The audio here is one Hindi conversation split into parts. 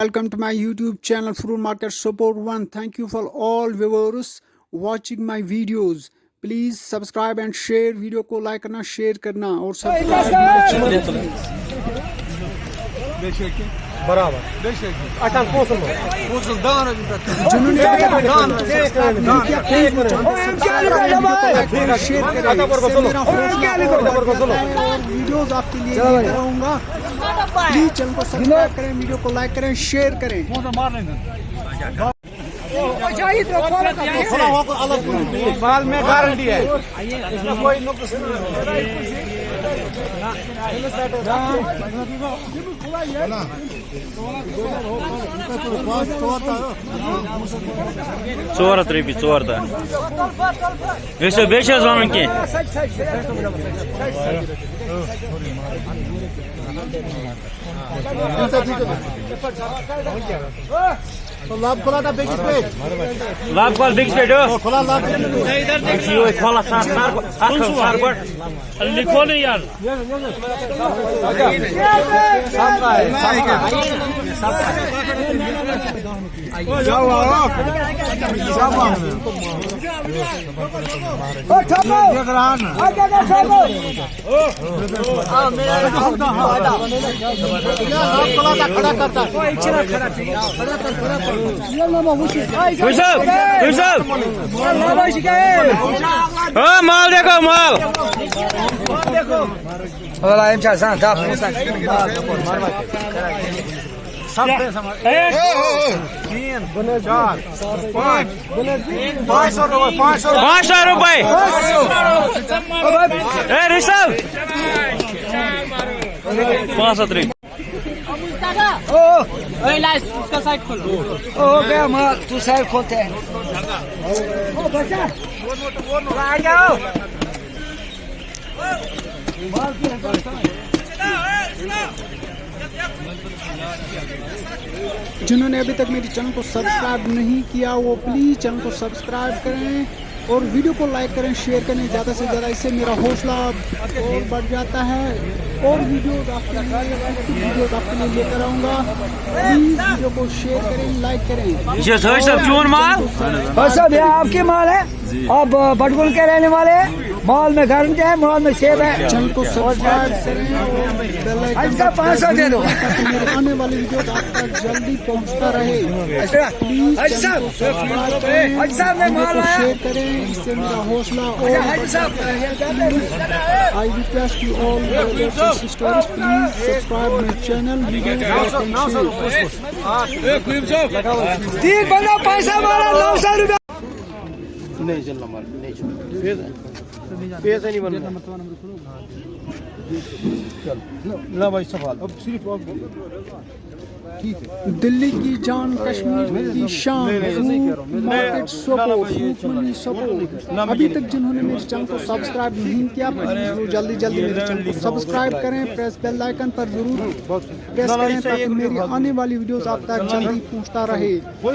Welcome to my YouTube channel Fruit Market Support One. Thank you for all viewers watching my videos. Please subscribe and share. Video को लाइक करना, शेयर करना और बराबर अच्छा वीडियोस आपके लिए कराऊंगा। प्लीज चैनल को सब्सक्राइब करें, वीडियो को लाइक करें, शेयर करें। बाल में गारंटी है, इसमें कोई नुकसान Țoară trebuie, țoară, da. Beșe ați oameni che? लाभ खोला था बिग स्पेस, लाभ खोल बिग स्पेस हो खोला लाभ इधर देखिए खोला सार बट लिखो नहीं यार जाओ खड़ा करता हाँ माल देखो माल ₹500 ऋषभ 500 उसका साइड खोलो। हो गया माँ, तू साइड खोलते हैं। आ जाओ जिन्होंने अभी तक मेरे चैनल को सब्सक्राइब नहीं किया वो प्लीज चैनल को सब्सक्राइब करें और वीडियो को लाइक करें, शेयर करें ज़्यादा से ज़्यादा। इससे मेरा हौसला और बढ़ जाता है और वीडियोस आपके लिए लेकर आऊँगा। प्लीज वीडियो को शेयर करें, लाइक करें। ये सब क्यों माल बस अब यह आपके माल है। अब बटगुल के रहने वाले हैं। माल में गारंटी है, माल में सेब है। चैनल को सब्सक्राइब करें और बेल आइकन अच्छा 500 दे दो। मेरे आने वाली वीडियो आप तक जल्दी पहुंचता रहे। प्लीज चैनल को सब्सक्राइब करें, वीडियो को शेयर करें, इससे मेरा हौसला और I request you all brothers and sisters please subscribe my channel. तीन बंदा पैसा मारा 900 रुपया। नहीं चलना माल नहीं चल पैसा नहीं बनना चल भाई सवाल अब सिर्फ ठीक है। दिल्ली की जान, कश्मीर की शान, मार्केट सपोर्ट। अभी तक जिन्होंने मेरे चैनल को सब्सक्राइब नहीं किया वो जल्दी मेरे चैनल को सब्सक्राइब करें। प्रेस बेल आइकन पर जरूर प्रेस करें ताकि मेरी आने वाली वीडियोस आप तक जल्दी पहुंचता रहे। और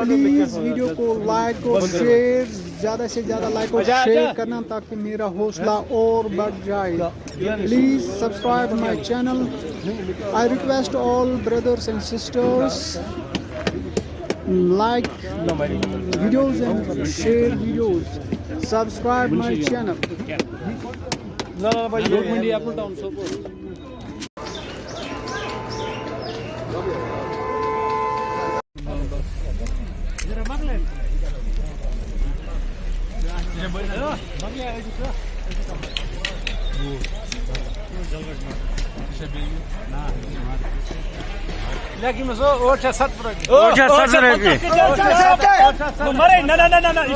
प्लीज वीडियो को लाइक और शेयर, ज़्यादा से ज़्यादा लाइक और शेयर करना ताकि मेरा हौसला और बढ़ जाए। Please subscribe my channel. I request all brothers and sisters like videos and share videos, subscribe my channel. ना भाई मंडी एप्पल टाउन सपोर्ट लेकिन 7 ₹700